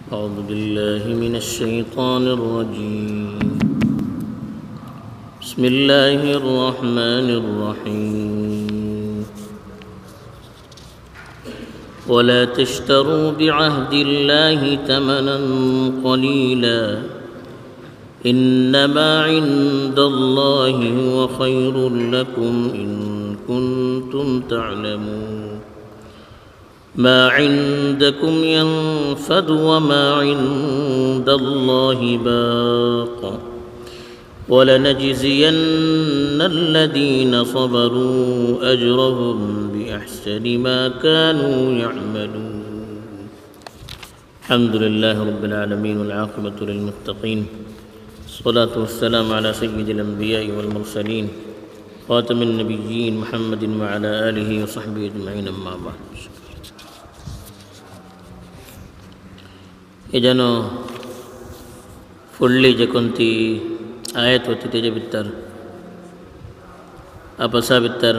أعوذ بالله من الشيطان الرجيم. بسم الله الرحمن الرحيم. ولا تشتروا بعهد الله ثمنا قليلا إنما عند الله هو خير لكم إن كنتم تعلمون. ما عندكم ينفد وما عند الله باق ولنجزين الذين صبروا أجرهم بأحسن ما كانوا يعملون. الحمد لله رب العالمين والعاقبة للمتقين، الصلاة والسلام على سيد الأنبياء والمرسلين خاتم النبيين محمد وعلى آله وصحبه أجمعين. أما بعد. ایجانو فلی جکنتی آیت ہوتی تیجے بتر اپسا بتر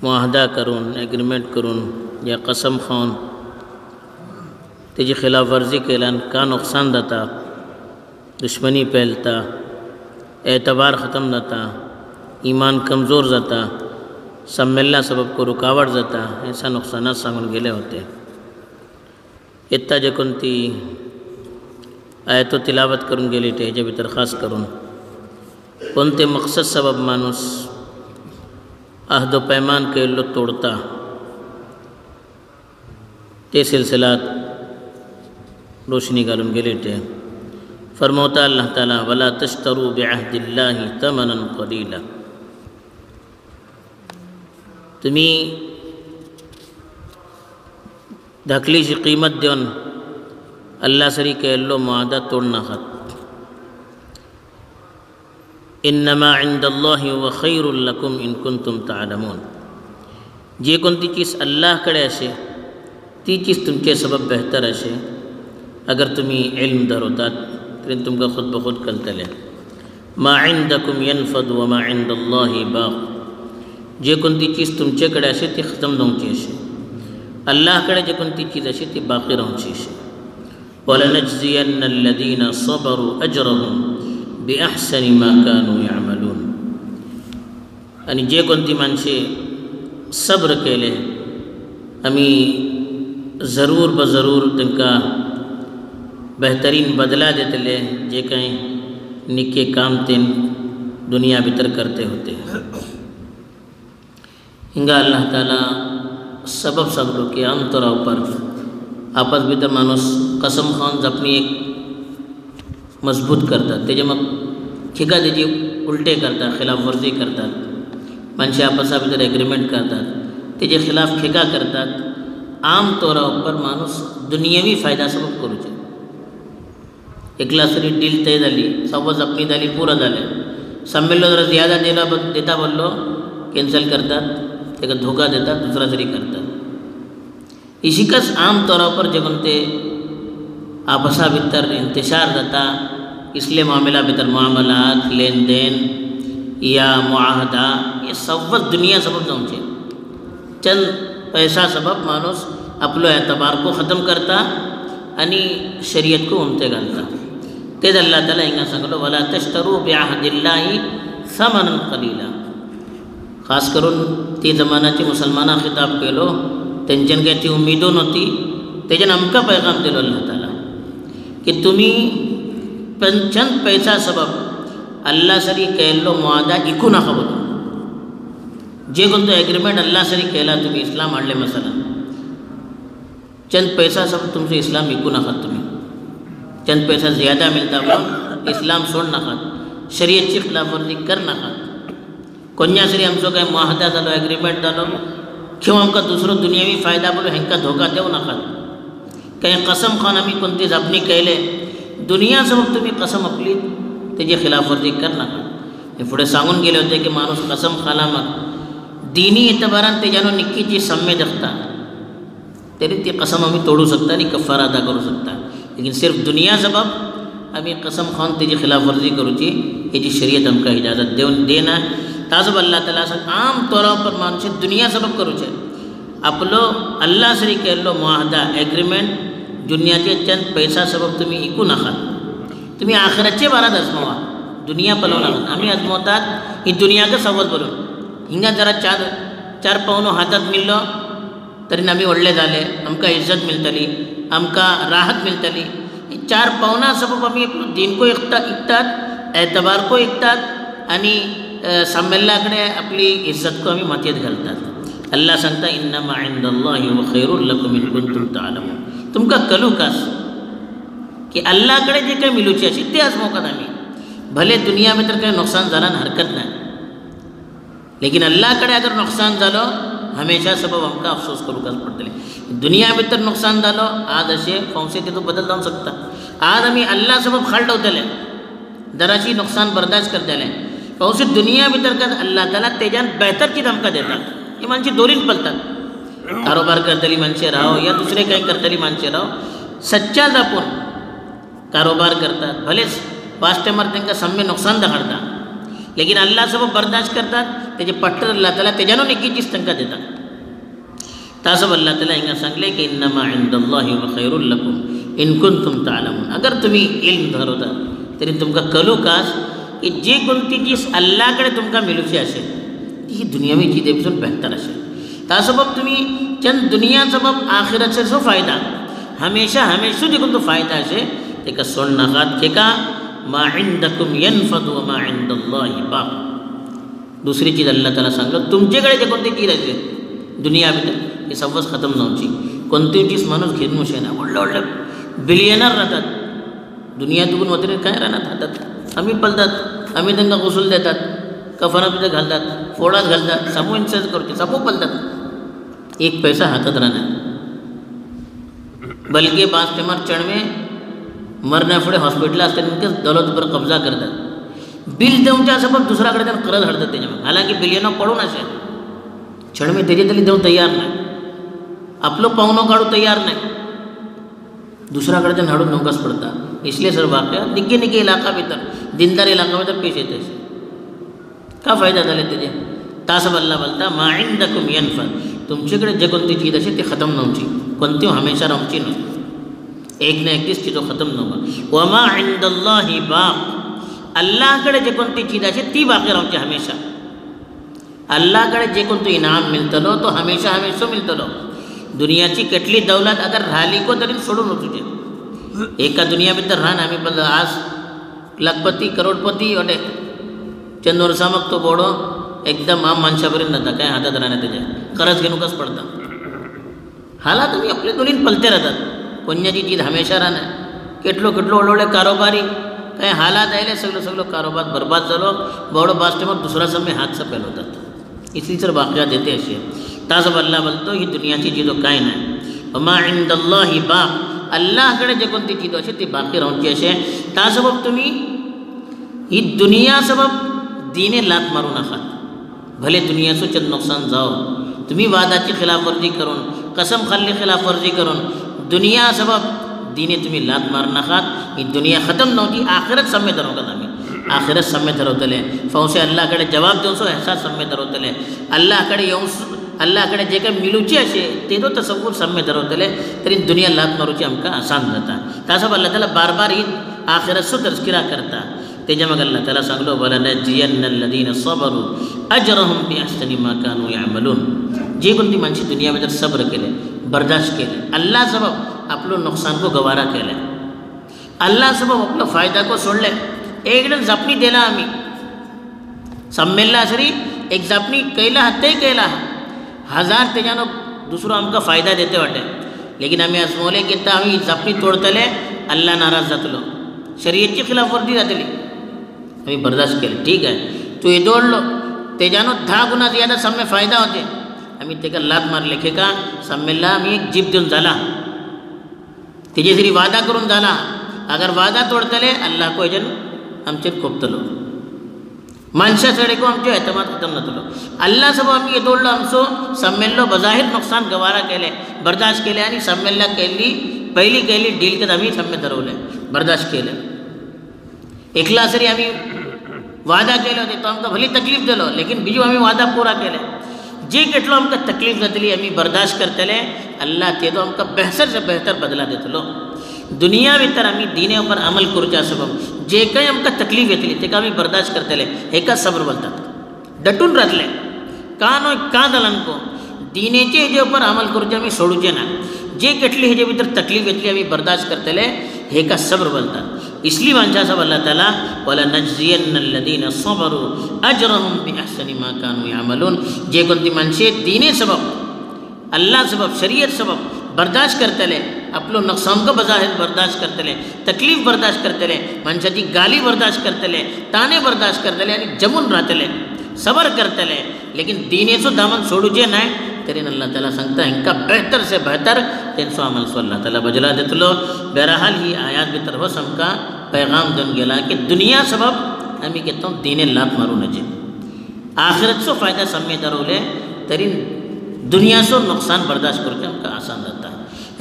معاہدہ کرون، ایگریمنٹ کرون یا قسم خون تیجی خلاف ورزی کے اعلان کا نقصان دتا، دشمنی پھیلتا، اعتبار ختم دتا، ایمان کمزور جاتا، سب ملنا سبب کو رکاوٹ جاتا، ایسا نقصانات سامن گلے ہوتے. اتنا جکنتی آیتو تلاوت کرن گلی ٹیجے بھی درخواست کرن کنتے مقصد سبب مانوس عہد و پیمان کے لو توڑتا تے سلسلات روشنی گالن گلی ٹے. فرموتا اللہ تعالیٰ ولا تشتروا بعہد اللہ ثمنا قلیلا، تمہیں دھکلی شی قیمت دیون اللہ سری کے اللہ معاہدہ توڑنا خط. انما عند اللہ وخیر لکم ان کنتم تعلمون. جے کنتی چیز اللہ کڑے اسے تی چیز تم کے سبب بہتر اسے اگر تمہیں علم در ہوتا ترین تم کا خود بخود کلتا لے. ما عندکم ينفد وما عند اللہ باق. جے کنتی چیز تم چے کڑے اسے تی ختم دوں چیزے اللہ کڑے جکنتی چیز اشی تی باقی رہوں چیزے. وَلَنَجْزِيَنَّ الَّذِينَ صَبَرُوا أَجْرَهُمْ بِأَحْسَنِ مَا كَانُوا يَعْمَلُونَ. یعنی جے کنتی منشے صبر کے لے ہمیں ضرور بضرور تنکا بہترین بدلہ دیتے لے جے کہیں نکے کام تین دنیا بتر کرتے ہوتے ہیں. ہنگا اللہ تعالیٰ سبب سبرو کے عام طور پر آپس بیتر مانوس قسم خان اپنی ایک مضبوط کرتا تیجمک کھگا دیجی الٹے کرتا، خلاف ورزی کرتا، منشی آپسا بیتر ایگریمنٹ کرتا تیجے خلاف کھگا کرتا. عام طور پر مانوس دنیاوی فائدہ سبب کرو چھے اکلا سری ڈیل تے دلی سوز اپنی دلی پورا دلے سب ملو در زیادہ دیتا بولو کینسل کرتا، ایک دھوکہ دیتا دوسرا سری کرتا. اسی کس عام طور پر جب انتے آپسا بتر انتشار دیتا اس لیے معاملہ بتر معاملات لین دین یا معاہدہ یہ سب دنیا سبب دونچے چند پیسہ سبب مانوس اپلو اعتبار کو ختم کرتا انہی شریعت کو انتے گلتا. تید اللہ تعالیٰ انگا سنگلو ولا تشتروا بعہد اللہ ثمنا قلیلا. خاص کرن تی زمانہ چی مسلمانہ خطاب کہلو تنجن گئے تی امیدوں نوتی تیجن ہم کا پیغام دلو اللہ تعالیٰ کہ تمہیں چند پیسہ سبب اللہ سری کہلو معاہدہ اکو نہ خبرو جے کن تو ایگریمنٹ اللہ سری کہلا تمہیں اسلام آڑلے مسئلہ چند پیسہ سبب تم سے اسلام اکو نہ خط تمہیں چند پیسہ زیادہ ملتا ہوا اسلام سوڑ نہ خط شریعت چی خلاف ورزی کر نہ خط کنیا سری ہم سو کہیں معاہدہ دلو ایگریمنٹ دلو کیوں ہم کا دوسروں دنیاوی فائدہ بولو ہم کا دھوکہ دے نہ خط کہیں قسم خان ہمیں کنتیز اپنی کہلے دنیا سبب تمہیں قسم اپلی تیجے خلاف ورزی کر نہ خط. یہ فوڑے سانگن گلے ہوتے کہ مانوس قسم خالامت دینی اعتباران تیجانو نکی چیز سمیں دکھتا تیری تی قسم ہمیں توڑو سکتا نہیں کفارہ ادا کرو سکتا لیکن صرف دنیا سبب ہمیں قسم خان تیجی خلاف ورزی کرو چی یہ جی شریعت ہم کا اجازت دینا تازب اللہ تعالیٰ سے عام طور پر مانچے دنیا سبب کرو چھے आपलो अल्लाह सरी केल्लो मुआहदा एग्रीमेंट दुनियाचे चंद पैसा सबब तुम्ही इकू नाकात. तुम्ही आखिराचे बारात आजमावा, दुनिया पळोव नाकात. आमी आजमवतात ही दुनियाक सवत बोलून. हिंगा जरा चार पावनो हातात मिळलो तरी आमी व्हडले जाले, आमकां इज्जत मिळतली, आमकां राहत मिळतली. 4 पावना सबब आमी दिनको इकतात, एतबार को इकतात आणि सम्मेलना कडेन आपली इज्जत को आमी मातयेत घालतात. अल्लाह सांगता इन्नमा इंदल्लाहि व खैरुल लकुम इन कुंतुम ताअलमून. तुमकां कळूक आस की अल्लाह कडेन जे काही मिलूचे आशी ते आजमवतात आमी. भले दुनिया भितर काही नुकसान जालां हरकत ना, लेकिन अल्लाह कडेन अगर नुकसान जालो हमेशा सबब आमकां अफसोस करूंकच पडटलें. दुनिया भितर नुकसान जालो आज अशें फावसे तेतून बदल जावंक शकता. आज आमी अल्लाह सबब खाड दवरतले, जराशी नुकसान बर्दाश्त करतले. फावसे दुनिया भितर काय अल्लाह ताला तेज्यान बेहतर चीज आमकां देतात. ही मानशी दोरीन पळतात. कारोबार करतली मानशे राव या दुसरे काही करतली मानशे राव सच्चा जापून कारोबार करतात. भलेच फास्ट टायमार तांकां सामकें नुकसान दाखडटा, लेकिन अल्लाह सबब बर्दाश्त करतात. तेजे पट्टर अल्लाह ताला तेज्यानूच एक चीज तांकां देतात. तासब अल्लाह ताला हिंगा सांगले की इन्नमा इंदल्लाहि व खैरुल लकुम इन कुंतुम ताअलमून. अगर तुम्ही इल्म धरवतात तरी तुमकां कळूक आस की जी कोणती चीज अल्लाह कडेन तुमकां मेळूची असेल ती दुनियावी चिजे पसून बेहतर असेल. तासबब तुम्ही चंद दुनिया सबब आखिराचो जो फायदा हमेशा जे कोणतो फायदा असे तेका सोड नाकात. तेका मा इंदकुम यनफद व मा इंदल्लाहि बाक. दुसरी चीज अल्लाह ताला सांगलो तुमचे कडेन जे कोणती चीज असेल दुनिया भितर ती सवस खतम जावची. कोणतीय चीज माणूस घेवन वचना. व्हडले बिलियनर राहतात दुनिया दुगून वतरी काय राहतात हातात. आमी पळतात, आमी तांकां गुसूल देतात, कफना भितर घालतात, फोडात घालतात, सामू इन्सल्ट करचे, सामू पळतात. एक पैसा हातात राहना. बल्कि पांच टायमार चणवे मरना फुडें हॉस्पिटलां आसता तेंकां दौलत पर कब्जा करतात. बिल देवच्या सबब दुसऱ्या कडेन कर्ज हाडतात तेज्या. हालांकी बिलियनां पडून अशें चणवे तेजे तरी देवंक तयार ना, आपलो पावनो काडूंक तयार ना, दुसऱ्या कडेन हाडून नवकास पडता. इसलिए सर वाक्य निक्के निक्के इलाका भितर दिनदार इलाका भितर पेश येता. का फायदा जाले तेजे. तासब अल्लाह बोलता मा इंदकुम यनफद. तुमचे कडेन जे कोणती चीज असे ती खतम नवची, कोणत्यो हमेशा रावची न्हू. एक ना एक दीस चीजो खतम नवका. व मा इंदल्लाहि बाक. अल्लाह कडेन जे कोणती चीज असे ती बाकी रावची हमेशा. अल्लाह कडेन जे कोणतो इनाम मिळतलो तो हमेशा मिळतलो. दुनियाची केटली दौलत अगर राहिली को तरी सोडून वचूचे. एका दुनिया भितर राहन आमी पळयता आज लाखपती करोडपती वडे चंद वर्सां मग तो बोडो एकदम आम मनशा पर्यंत जाता. काय हातात राहना तेजे कर्ज घेवनूच पडता. हालात आमी आपले दोनीन पलते राहतात. कोन्याची चीज हमेशा राहना. केटलो व्हडले कारोबारी काय हालात आयले सगळो कारोबार बर्बाद जालो. बोडो बास टायमार दुसरा समय हाथ से पेलवतात. इसलिए सर वाक़या देते असे. तासब अल्लाह बोलतो ही दुनियाची चीजो काय नाही. मा इंदल्लाहि बाक. अल्लाह कडेन जे कोणती चीज असे ती बाकी रावची असे. तासबब तुम्ही ही दुनिया सबब दीने लात मारू नाकात. भले दुनियाचो चंद नुकसान जाओ, तुम्ही वादाची खिलाफवर्जी करून कसम खाल्ली खिलाफवर्जी करून दुनिया सबब दीने तुम्ही लात मार नाकात. ही दुनिया खतम नव्हती. आखिरत सम्य धरवतात आम्ही. आखिरत सम्य धरवतले. फावसे अल्लाह कडेन जवाब देवसो एहसास सम्य धरवतले. अल्लाह कडेन येवं अल्लाह कडेन जे काही मिलूचे असे तेजो तसव्वूर सम्य धरवतले तरी दुनिया लात मारूची आमकां आसान जाता. तासब अल्लाह ताला बार बार ही आखिरतचो तस्किरा करता. तेज्या मग अल्लाह ताला सांगलो वलनजियन्ना अल्लज़ीना सबरू अजरहुम बिअहसनि मा कानू यअमलून. जे कोणती माणशी दुनिया भितर सब्र केले, बर्दाश्त केले, अल्लाह सबब आपलो नुकसान को गवारा केले, अल्लाह सबब आपलो फायदा को सोडले. एकदम जापणी दिला आम्ही सम्मेलना सरी एक जापणी कैला तेय कैला 1000 तेज्यानो दुसरो आमकां फायदा देते वाटे. लेकिन आमी आजमवले की आमी जापणी तोडतले अल्लाह नाराज जातलो, शरीयतची खिलाफवर्जी जातली. आमी बर्दाश्त केले. ठीक आहे तू हे दौडलो तेज्यानो 10 गुना ज्यादा सम्मे फायदा होते. आमी तेका लात मारले की का सम्मेलला आमी एक जीप देऊन झाला तेजे तरी वादा करून झाला. अगर वादा तोडतले अल्लाह को हेजेन आमचेर कोपतलो, मानशा सडेको आमचो एतमाद खतम जातलो. अल्लाह सबब आमी हे दौडलो आमचो सम्मेललो बजाहीर नुकसान गवारा केले, बर्दाश्त केले आणि सम्मेलना पहिली केली डील करत आमी सम्मे धरवले, बर्दाश्त केले. एकला सरी आमी वादा केले होते तो आमकां भली तकलीफ दिलो, लेकिन बीजो आमी वादा पुरा केले. जे केटलो आमकां तकलीफ जातली आमी बर्दाश्त करतले अल्लाह तेदो आमकां बेहतर से बेहतर बदला दितलो. दुनिया भितर आमी दिने उपर अमल करूच्या सबब जे काही आमकां तकलीफ येतली तेका आमी बर्दाश्त करतले हेका सब्र बोलतात. डटून रावतले कान का जालां नको दिनेचे हेजे उपर अमल करूचे आमी सोडूचे ना. जे केटली हेजे भितर तकलीफ येतली आमी बर्दाश्त करतले हेका सब्र बोलतात. इसलिए मानचा सब अल्लाह ताला वला नजजियन्नल्लदीन सबरू अजरहुम बिअहसनि मा कानू यामलून. जे कोणती माणसे दिने सबब अल्लाह सबब शरीयत सबब बर्दाश्त करतले आपलो नुकसान को बजाहिर बर्दाश्त करतले तकलीफ बर्दाश्त करतले माणसाची गाली बर्दाश्त करतले ताने बर्दाश्त करतले आणि जमून राहतले सबर करतले लेकिन दिनेचो दामन सोडूचे नाही तरी अल्लाह ताला सांगता इनका बेहतर से बेहतर तेंचो अमल सो अल्लाह ताला बजला देतलो. बहरहाल ही आयात भितर होस आमकां पैगाम देवन गेला की दुनिया सबब आमी घेतो दिने लात मारूं नजे आखिरतचो फायदा सम्मेदार उरले तरी दुनियाचो नुकसान बर्दाश्त करचें आमकां आसान जाता.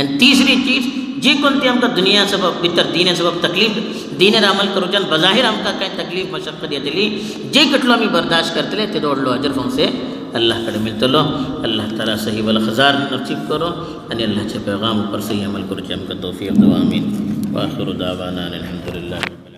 आनी तिसरी चीज जी कोणती आमकां दुनिया सबब भितर दिने सबब तकलीफ दिनेर अमल करूच्यान बजाहीर आमकां कांय तकलीफ मशक्कत येतली जे केटलो आमी बर्दाश्त करतले तेदो व्हडलो अजर फंगसे अल्लाह कडेन मेळटलो. अल्लाह ताला सही वल खजार नसीब करो आनी अल्लाहचे पैगाम उपर सही अमल करूचें आमकां तौफीक दो. आमीन. व आखिरु दावाना अनिल हम्दुलिल्लाह.